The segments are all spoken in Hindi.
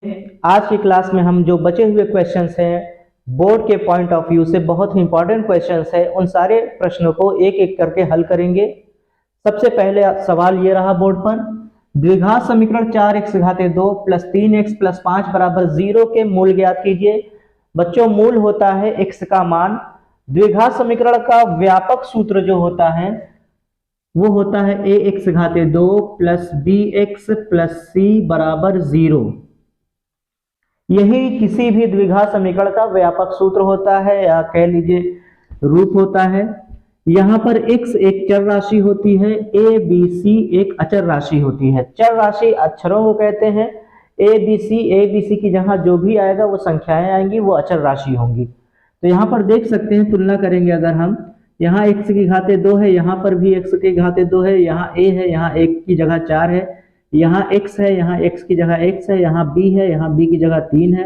आज की क्लास में हम जो बचे हुए क्वेश्चंस हैं बोर्ड के पॉइंट ऑफ व्यू से बहुत ही इंपॉर्टेंट क्वेश्चंस हैं, उन सारे प्रश्नों को एक एक करके हल करेंगे। सबसे पहले सवाल ये रहा बोर्ड पर, द्विघात समीकरण 4x घाते 2 प्लस 3x प्लस 5 बराबर 0 के मूल ज्ञात कीजिए। बच्चों, मूल होता है x का मान। द्विघात समीकरण का व्यापक सूत्र जो होता है वो होता है ax घाते 2 plus bx plus c बराबर 0। यही किसी भी द्विघात समीकरण का व्यापक सूत्र होता है या कह लीजिए रूप होता है। यहाँ पर x एक चर राशि होती है, a b c एक अचर राशि होती है। चर राशि अक्षरों को कहते हैं। a b c की जहाँ जो भी आएगा वो संख्याएं आएंगी, वो अचर राशि होंगी। तो यहाँ पर देख सकते हैं, तुलना करेंगे अगर हम, यहाँ x की घाते 2 है, यहाँ पर भी x की घाते 2 है, यहाँ a है, यहाँ a की जगह 4 है, यहाँ x है, यहाँ x की जगह x है, यहाँ b है, यहाँ b की जगह 3 है,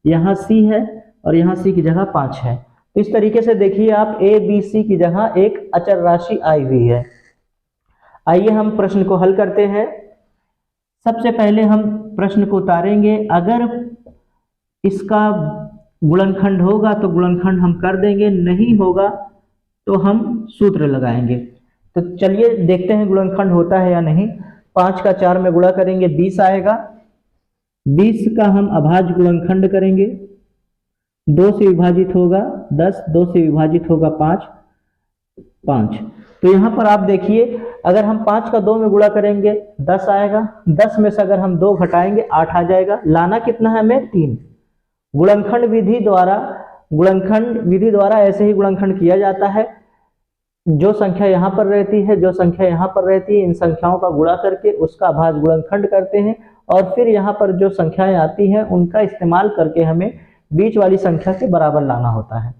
यहाँ c है और यहाँ c की जगह 5 है। तो इस तरीके से देखिए आप a b c की जगह एक अचर राशि आई हुई है। आइए हम प्रश्न को हल करते हैं। सबसे पहले हम प्रश्न को उतारेंगे। अगर इसका गुणनखंड होगा तो गुणनखंड हम कर देंगे, नहीं होगा तो हम सूत्र लगाएंगे। तो चलिए देखते हैं गुणनखंड होता है या नहीं। 5 का 4 में गुणा करेंगे 20 आएगा। 20 का हम अभाज्य गुणनखंड करेंगे, 2 से विभाजित होगा 10, 2 से विभाजित होगा 5। तो यहाँ पर आप देखिए, अगर हम 5 का 2 में गुणा करेंगे 10 आएगा। 10 में से अगर हम 2 घटाएंगे 8 आ जाएगा। लाना कितना है हमें? 3। गुणनखंड विधि द्वारा ऐसे ही गुणनखंड किया जाता है। जो संख्या यहाँ पर रहती है, जो संख्या यहाँ पर रहती है, इन संख्याओं का गुणा करके उसका अभाज्य गुणनखंड करते हैं और फिर यहाँ पर जो संख्याएं आती हैं उनका इस्तेमाल करके हमें बीच वाली संख्या के बराबर लाना होता है।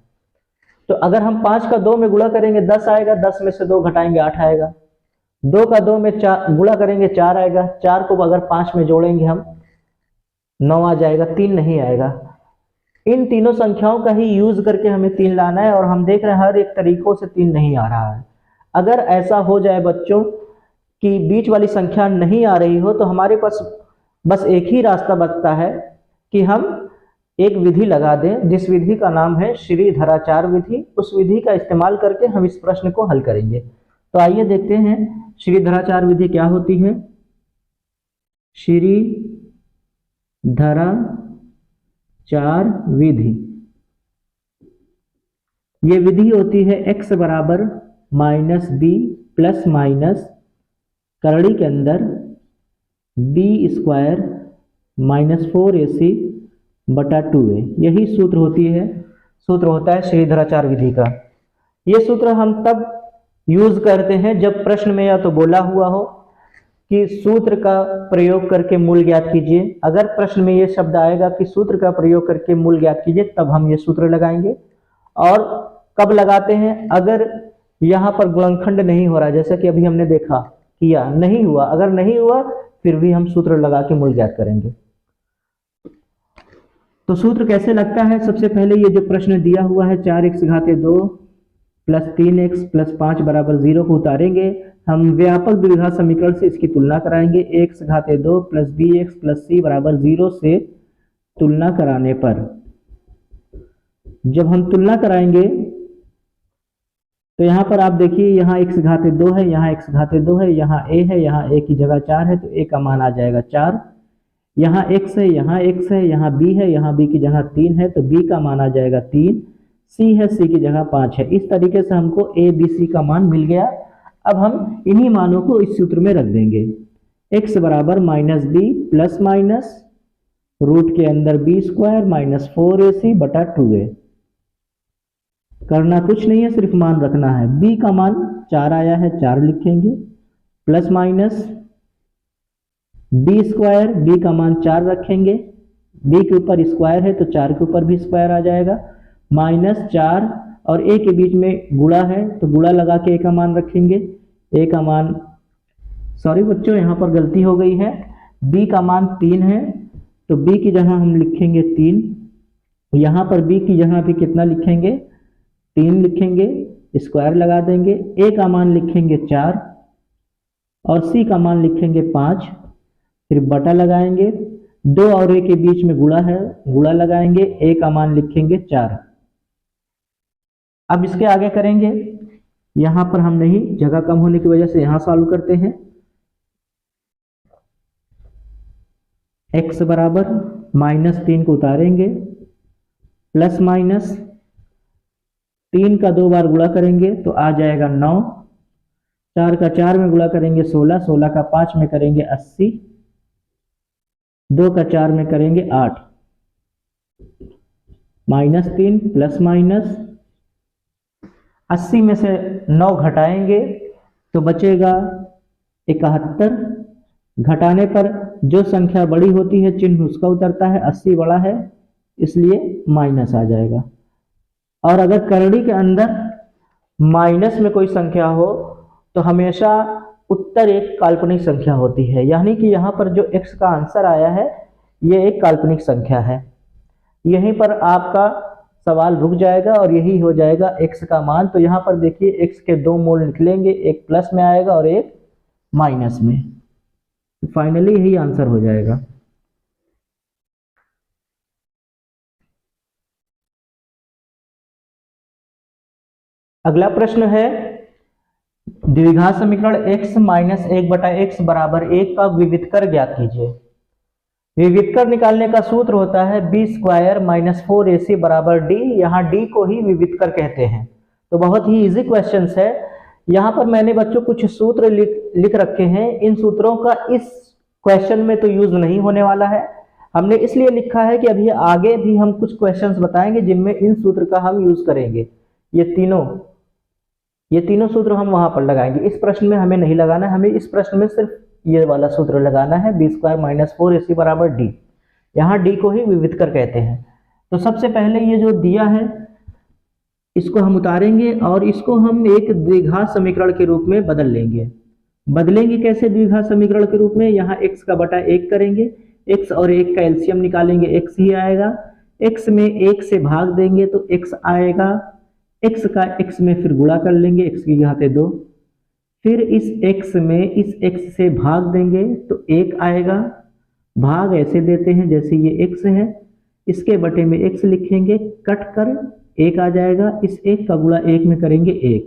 तो अगर हम 5 का 2 में गुणा करेंगे 10 आएगा, 10 में से 2 घटाएंगे 8 आएगा। 2 का 2 में गुणा करेंगे 4 आएगा। 4 को अगर 5 में जोड़ेंगे हम 9 आ जाएगा, 3 नहीं आएगा। इन तीनों संख्याओं का ही यूज करके हमें 3 लाना है और हम देख रहे हैं हर एक तरीकों से 3 नहीं आ रहा है। अगर ऐसा हो जाए बच्चों कि बीच वाली संख्या नहीं आ रही हो तो हमारे पास बस एक ही रास्ता बचता है कि हम एक विधि लगा दें, जिस विधि का नाम है श्रीधराचार्य विधि। उस विधि का इस्तेमाल करके हम इस प्रश्न को हल करेंगे। तो आइए देखते हैं श्रीधराचार्य विधि क्या होती है। श्रीधराचार्य विधि, ये विधि होती है x बराबर माइनस b प्लस माइनस करड़ी के अंदर b स्क्वायर माइनस 4ac बटा 2a। यही सूत्र होता है श्रीधराचार्य विधि का। ये सूत्र हम तब यूज करते हैं जब प्रश्न में या तो बोला हुआ हो कि सूत्र का प्रयोग करके मूल ज्ञात कीजिए। अगर प्रश्न में ये शब्द आएगा कि सूत्र का प्रयोग करके मूल ज्ञात कीजिए, तब हम ये सूत्र लगाएंगे। और कब लगाते हैं? अगर यहाँ पर गुणनखंड नहीं हो रहा, जैसे कि अभी हमने देखा किया नहीं हुआ। अगर नहीं हुआ फिर भी हम सूत्र लगा के मूल ज्ञात करेंगे। तो सूत्र कैसे लगता है? सबसे पहले ये जो प्रश्न दिया हुआ है 4x घाते 2 प्लस 3x प्लस 5 बराबर 0 को उतारेंगे। हम व्यापक द्विघात समीकरण से इसकी तुलना कराएंगे। x घाते 2 plus bx plus c बराबर 0 से तुलना कराने पर जब हम तुलना कराएंगे तो यहाँ पर आप देखिए, यहाँ x घाते 2 है, यहाँ x घाते 2 है, यहाँ a है, यहाँ a की जगह 4 है, तो a का मान आ जाएगा 4। यहाँ x है, यहाँ x है, यहाँ b है, यहाँ b की जगह 3 है, तो b का मान आ जाएगा 3। c है, c की जगह 5 है। इस तरीके से हमको a b c का मान मिल गया। अब हम इन्हीं मानों को इस सूत्र में रख देंगे। x बराबर minus b plus minus root के अंदर b स्क्वायर माइनस 4ac बटा 2a। करना कुछ नहीं है, सिर्फ मान रखना है। b का मान 4 आया है, 4 लिखेंगे, plus minus b square, b का मान 4 रखेंगे, b के ऊपर स्क्वायर है तो 4 के ऊपर भी स्क्वायर आ जाएगा, माइनस 4 और a के बीच में गुणा है तो गुणा लगा के a का मान रखेंगे। a का मान, सॉरी बच्चों यहाँ पर गलती हो गई है, b का मान 3 है तो b की जगह हम लिखेंगे 3। यहाँ पर b की जगह भी कितना लिखेंगे? 3 लिखेंगे, स्क्वायर लगा देंगे। a का मान लिखेंगे 4 और c का मान लिखेंगे 5, फिर बटा लगाएंगे। 2 और a के बीच में गुणा है, गुणा लगाएंगे, a का मान लिखेंगे 4। अब इसके आगे करेंगे, यहां पर हम नहीं, जगह कम होने की वजह से यहां सॉल्व करते हैं। x बराबर -3 को उतारेंगे, प्लस माइनस 3 का 2 बार गुणा करेंगे तो आ जाएगा 9, 4 का 4 में गुणा करेंगे 16, 16 का 5 में करेंगे 80, 2 का 4 में करेंगे 8, -3 प्लस माइनस 80 में से 9 घटाएंगे तो बचेगा 71। घटाने पर जो संख्या बड़ी होती है चिन्ह उसका उतरता है, 80 बड़ा है इसलिए माइनस आ जाएगा। और अगर करड़ी के अंदर माइनस में कोई संख्या हो तो हमेशा उत्तर एक काल्पनिक संख्या होती है, यानी कि यहाँ पर जो x का आंसर आया है ये एक काल्पनिक संख्या है। यहीं पर आपका सवाल रुक जाएगा और यही हो जाएगा x का मान। तो यहाँ पर देखिए x के 2 मूल निकलेंगे, एक प्लस में आएगा और एक माइनस में। तो फाइनली यही आंसर हो जाएगा। अगला प्रश्न है, द्विघात समीकरण x माइनस 1/x बराबर 1 का विविधकर ज्ञात कीजिए। विविधकर निकालने का सूत्र होता है b स्क्वायर माइनस 4ac बराबर d। यहाँ d को ही विविधकर कहते हैं। तो बहुत ही इजी क्वेश्चन है। यहाँ पर मैंने बच्चों कुछ सूत्र लिख रखे हैं। इन सूत्रों का इस क्वेश्चन में तो यूज नहीं होने वाला है। हमने इसलिए लिखा है कि अभी आगे भी हम कुछ क्वेश्चंस बताएंगे जिनमें इन सूत्र का हम यूज करेंगे। ये तीनों सूत्र हम वहां पर लगाएंगे। इस प्रश्न में हमें नहीं लगाना है, हमें इस प्रश्न में सिर्फ ये वाला सूत्र लगाना है, बी स्क्वायर माइनस 4ac बराबर डी। यहाँ डी को ही विविधकर कहते हैं। तो सबसे पहले ये जो दिया है इसको हम उतारेंगे और इसको हम एक द्विघात समीकरण के रूप में बदल लेंगे। बदलेंगे कैसे द्विघात समीकरण के रूप में? यहाँ x का बटा 1 करेंगे, x और 1 का एलसीएम निकालेंगे, x ही आएगा। x में 1 से भाग देंगे तो x आएगा, x का x में फिर गुणा कर लेंगे, x की घाते 2। फिर इस x में इस x से भाग देंगे तो 1 आएगा। भाग ऐसे देते हैं जैसे ये x है, इसके बटे में x लिखेंगे, कट कर 1 आ जाएगा। इस 1 का गुणा 1 में करेंगे 1।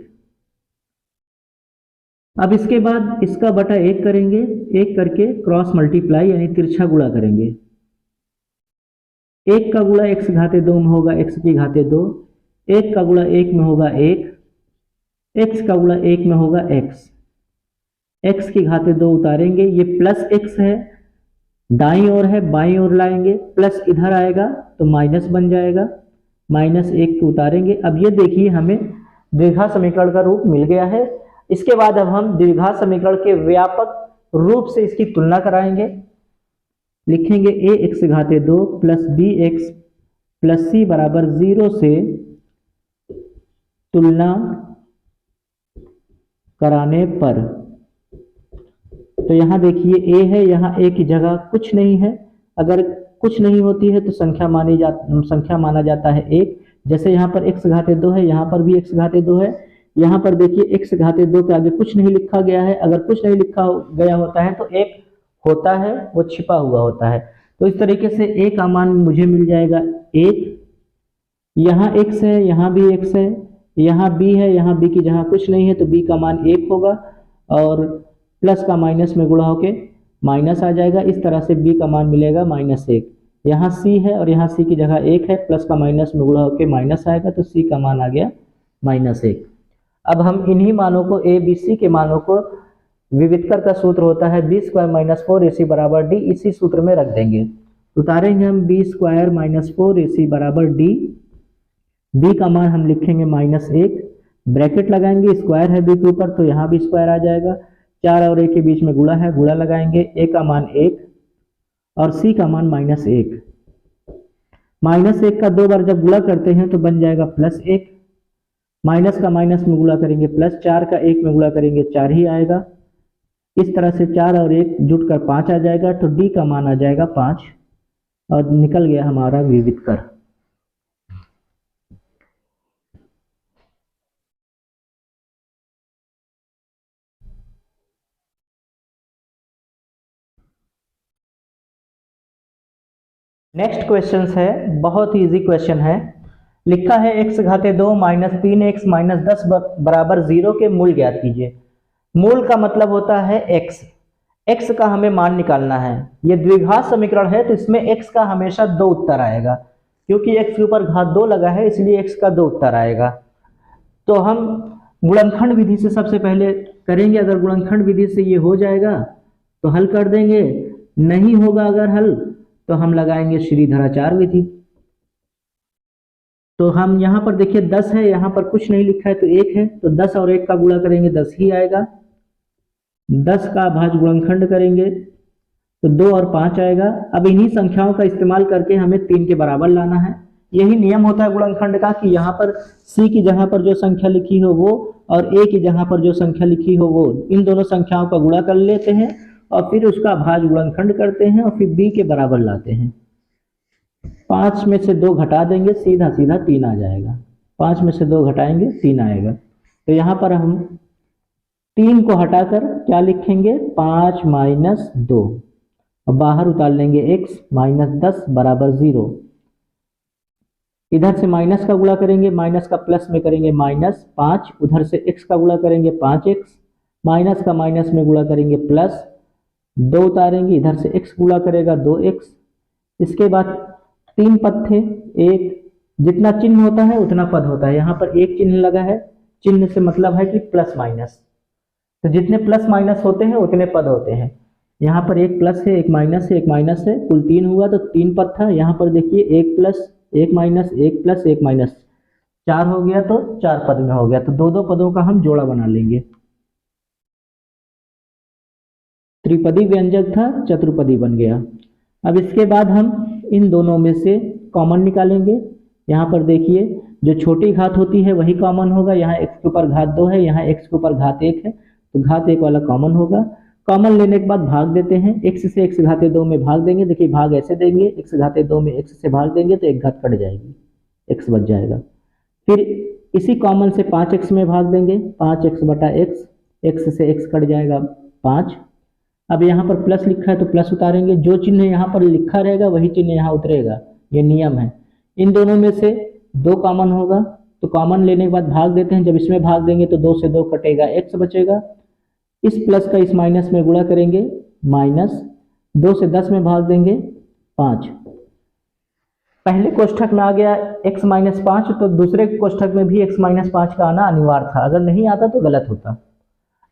अब इसके बाद इसका बटा 1 करेंगे, 1 करके क्रॉस मल्टीप्लाई यानी तिरछा गुणा करेंगे। 1 का गुणा x घाते 2 में होगा x की घाते 2, 1 का गुणा 1 में होगा 1, x का गुणा 1 में होगा x की घाते 2 उतारेंगे, ये प्लस x है, दाईं ओर है बाईं ओर लाएंगे, प्लस इधर आएगा तो माइनस बन जाएगा, -1 को उतारेंगे। अब ये देखिए हमें द्विघात समीकरण का रूप मिल गया है। इसके बाद अब हम द्विघात समीकरण के व्यापक रूप से इसकी तुलना कराएंगे। लिखेंगे ax घाते 2 plus bx plus c बराबर 0 से तुलना कराने पर। तो यहाँ देखिए a है, यहाँ a की जगह कुछ नहीं है। अगर कुछ नहीं होती है तो संख्या माना जाता है 1। जैसे यहाँ पर x घाते 2 है, यहाँ पर भी x घाते 2 है। यहाँ पर देखिए x घाते 2 के आगे कुछ नहीं लिखा गया है। अगर कुछ नहीं लिखा गया होता है तो 1 होता है, वो छिपा हुआ होता है। तो इस तरीके से a का मान मुझे मिल जाएगा 1। यहाँ x है, यहाँ भी x है, यहाँ b है, यहाँ b की जगह कुछ नहीं है तो b का मान 1 होगा और प्लस का माइनस में गुणा होके माइनस आ जाएगा। इस तरह से b का मान मिलेगा -1। यहाँ c है और यहाँ c की जगह 1 है, प्लस का माइनस में गुणा होके माइनस आएगा तो c का मान आ गया -1। अब हम इन्हीं मानों को a b c के मानों को विविधकर का सूत्र होता है b स्क्वायर माइनस 4ac बराबर d, इसी सूत्र में रख देंगे। उतारेंगे हम b स्क्वायर माइनस 4ac बराबर d। b का मान हम लिखेंगे -1, ब्रैकेट लगाएंगे, स्क्वायर है b के ऊपर तो यहाँ भी स्क्वायर आ जाएगा। 4 और 1 के बीच में गुणा है, गुणा लगाएंगे, a का मान 1 और c का मान -1। -1 का 2 बार जब गुणा करते हैं तो बन जाएगा +1, माइनस का माइनस में गुणा करेंगे प्लस, 4 का 1 में गुणा करेंगे 4 ही आएगा। इस तरह से 4 और 1 जुटकर 5 आ जाएगा तो d का मान आ जाएगा 5 और निकल गया हमारा विविधकर। नेक्स्ट क्वेश्चन है, बहुत ही इजी क्वेश्चन है। लिखा है x घाते 2 माइनस 3x माइनस 10 बराबर 0 के मूल ज्ञात कीजिए। मूल का मतलब होता है x। x का हमें मान निकालना है। ये द्विघात समीकरण है तो इसमें x का हमेशा 2 उत्तर आएगा, क्योंकि x के ऊपर घात 2 लगा है इसलिए x का 2 उत्तर आएगा। तो हम गुणनखंड विधि से सबसे पहले करेंगे। अगर गुणनखंड विधि से ये हो जाएगा तो हल कर देंगे, नहीं होगा अगर हल तो हम लगाएंगे श्रीधराचार्य विधि। तो हम यहाँ पर देखिए 10 है, यहाँ पर कुछ नहीं लिखा है तो 1 है, तो 10 और 1 का गुणा करेंगे 10 ही आएगा। 10 का भाज्य गुणनखंड करेंगे तो 2 और 5 आएगा। अब इन्हीं संख्याओं का इस्तेमाल करके हमें 3 के बराबर लाना है। यही नियम होता है गुणनखंड का कि यहाँ पर c की जगह पर जो संख्या लिखी हो वो और a की जगह पर जो संख्या लिखी हो वो, इन दोनों संख्याओं का गुणा कर लेते हैं और फिर उसका भाज्य गुणनखंड करते हैं और फिर b के बराबर लाते हैं। 5 में से 2 घटा देंगे, सीधा सीधा 3 आ जाएगा। 5 में से 2 घटाएंगे 3 आएगा। तो यहाँ पर हम 3 को हटाकर क्या लिखेंगे, 5 माइनस 2, और बाहर उतार लेंगे x माइनस 10 बराबर 0। इधर से माइनस का गुणा करेंगे, माइनस का प्लस में करेंगे माइनस 5, उधर से x का गुणा करेंगे 5x, माइनस का माइनस में गुणा करेंगे प्लस 2 उतारेंगे, इधर से x गुणा करेगा 2x। इसके बाद 3 पद थे, एक जितना चिन्ह होता है उतना पद होता है। यहाँ पर एक चिन्ह लगा है, चिन्ह से मतलब है कि प्लस माइनस, तो जितने प्लस माइनस होते हैं उतने पद होते हैं। यहाँ पर एक प्लस है, एक माइनस है, एक माइनस है, कुल 3 हुआ तो 3 पद था। यहाँ पर देखिए एक प्लस एक माइनस, एक प्लस एक माइनस, 4 हो गया तो 4 पद में हो गया। तो 2-2 पदों का हम जोड़ा बना लेंगे। त्रिपदी व्यंजक था, चतुर्पदी बन गया। अब इसके बाद हम इन दोनों में से कॉमन निकालेंगे। यहाँ पर देखिए जो छोटी घात होती है वही कॉमन होगा। यहाँ x के ऊपर घात 2 है, यहाँ x के ऊपर घात 1 है, तो घात 1 वाला कॉमन होगा। कॉमन लेने के बाद भाग देते हैं, x से x घाते 2 में भाग देंगे। देखिए भाग ऐसे देंगे, x घाते 2 में x से भाग देंगे तो एक घात कट जाएगी, x बच जाएगा। फिर इसी कॉमन से 5x में भाग देंगे, 5x बटा x, x से x कट जाएगा 5। अब यहाँ पर प्लस लिखा है तो प्लस उतारेंगे, जो चिन्ह यहाँ पर लिखा रहेगा वही चिन्ह यहाँ उतरेगा, ये नियम है। इन दोनों में से 2 कॉमन होगा तो कॉमन लेने के बाद भाग देते हैं। जब इसमें भाग देंगे तो 2 से 2 कटेगा, x बचेगा। इस प्लस का इस माइनस में गुणा करेंगे, माइनस 2 से 10 में भाग देंगे 5। पहले कोष्ठक में आ गया x माइनस 5, तो दूसरे कोष्ठक में भी x माइनस 5 का आना अनिवार्य था, अगर नहीं आता तो गलत होता।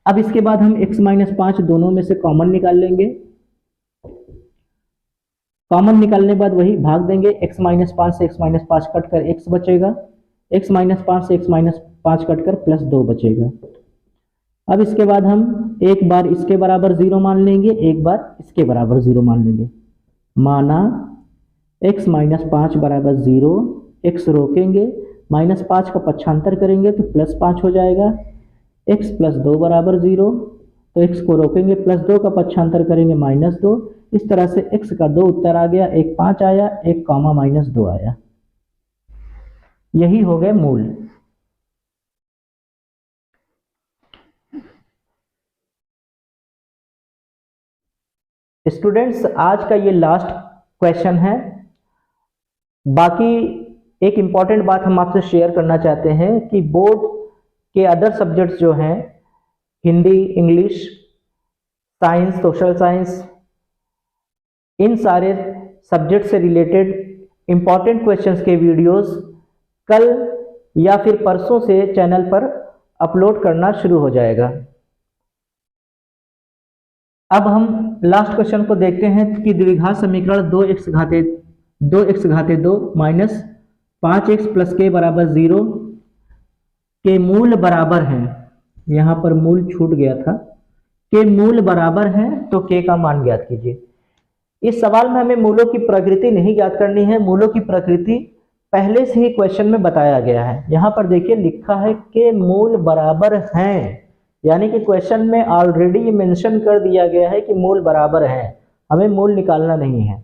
अब इसके बाद हम x माइनस 5 दोनों में से कॉमन निकाल लेंगे। कॉमन निकालने के बाद वही भाग देंगे, x माइनस 5 से x माइनस 5 कट कर x बचेगा, x माइनस 5 से x माइनस 5 कट कर प्लस 2 बचेगा। अब इसके बाद हम एक बार इसके बराबर 0 मान लेंगे, एक बार इसके बराबर 0 मान लेंगे। माना x माइनस 5 बराबर 0, x रोकेंगे, माइनस 5 का पक्षांतर करेंगे तो प्लस 5 हो जाएगा। x प्लस 2 बराबर 0, तो x को रोकेंगे, प्लस 2 का पक्षांतर करेंगे माइनस 2। इस तरह से x का 2 उत्तर आ गया, एक 5 आया, एक कॉमा माइनस 2 आया। यही हो गए मूल। स्टूडेंट्स आज का ये लास्ट क्वेश्चन है। बाकी एक इम्पॉर्टेंट बात हम आपसे शेयर करना चाहते हैं कि बोर्ड के अदर सब्जेक्ट्स जो हैं, Hindi, English, science, social science, इन सारे सब्जेक्ट से रिलेटेड इम्पॉर्टेंट क्वेश्चंस के वीडियोस कल या फिर परसों से चैनल पर अपलोड करना शुरू हो जाएगा। अब हम लास्ट क्वेश्चन को देखते हैं कि द्विघात समीकरण 2x घाते 2 minus 5x plus k बराबर 0 के मूल बराबर हैं। यहाँ पर मूल छूट गया था, के मूल बराबर हैं तो k का मान ज्ञात कीजिए। इस सवाल में हमें मूलों की प्रकृति नहीं ज्ञात करनी है, मूलों की प्रकृति पहले से ही क्वेश्चन में बताया गया है। यहाँ पर देखिए लिखा है के मूल बराबर हैं, यानी कि क्वेश्चन में ऑलरेडी मेंशन कर दिया गया है कि मूल बराबर है। हमें मूल निकालना नहीं है,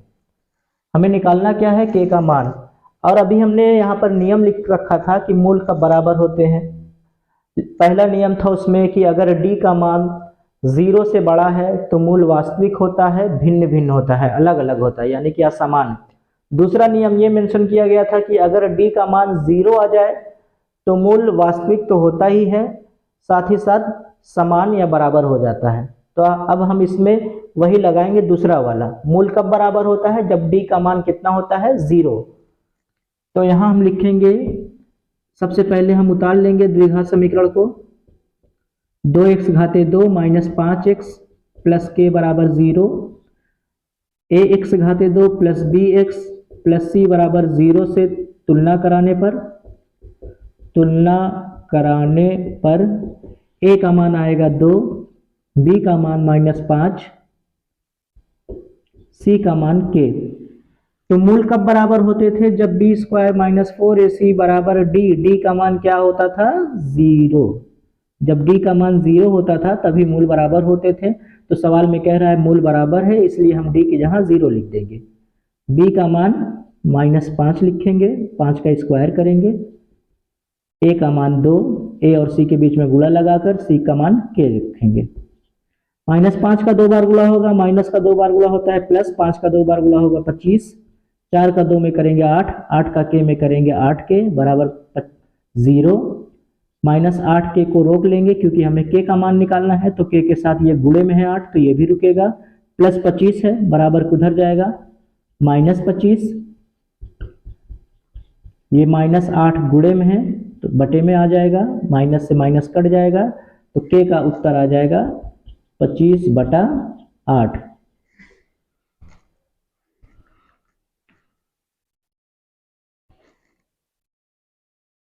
हमें निकालना क्या है, के का मान। और अभी हमने यहाँ पर नियम लिख रखा था कि मूल कब बराबर होते हैं। पहला नियम था उसमें कि अगर d का मान 0 से बड़ा है तो मूल वास्तविक होता है, भिन्न भिन्न होता है, अलग अलग होता है, यानी कि असमान। दूसरा नियम ये मेंशन किया गया था कि अगर d का मान 0 आ जाए तो मूल वास्तविक तो होता ही है, साथ ही साथ समान या बराबर हो जाता है। तो अब हम इसमें वही लगाएंगे, दूसरा वाला। मूल कब बराबर होता है? जब d का मान कितना होता है? 0। तो यहाँ हम लिखेंगे, सबसे पहले हम उतार लेंगे द्विघात समीकरण को। 2x घाते 2 minus 5x plus k बराबर 0, ax घाते 2 plus bx plus c बराबर 0 से तुलना कराने पर a का मान आएगा 2, b का मान -5, c का मान k। तो मूल कब बराबर होते थे? जब b स्क्वायर माइनस 4ac बराबर d का मान क्या होता था? 0। जब d का मान 0 होता था तभी मूल बराबर होते थे। तो सवाल में कह रहा है मूल बराबर है, इसलिए हम d की जगह 0 लिख देंगे। b का मान -5 लिखेंगे, 5 का स्क्वायर करेंगे, a का मान 2, a और c के बीच में गुणा लगाकर c का मान k लिखेंगे। -5 का 2 बार गुणा होगा, माइनस का 2 बार गुणा होता है प्लस, 5 का 2 बार गुणा होगा 25, 4 का 2 में करेंगे 8, 8 का k में करेंगे 8k बराबर 0। -8 k को रोक लेंगे क्योंकि हमें k का मान निकालना है, तो k के साथ ये गुणे में है 8 तो ये भी रुकेगा। प्लस 25 है, बराबर किधर जाएगा? -25, ये -8 गुणे में है तो बटे में आ जाएगा, माइनस से माइनस कट जाएगा, तो k का उत्तर आ जाएगा 25/8।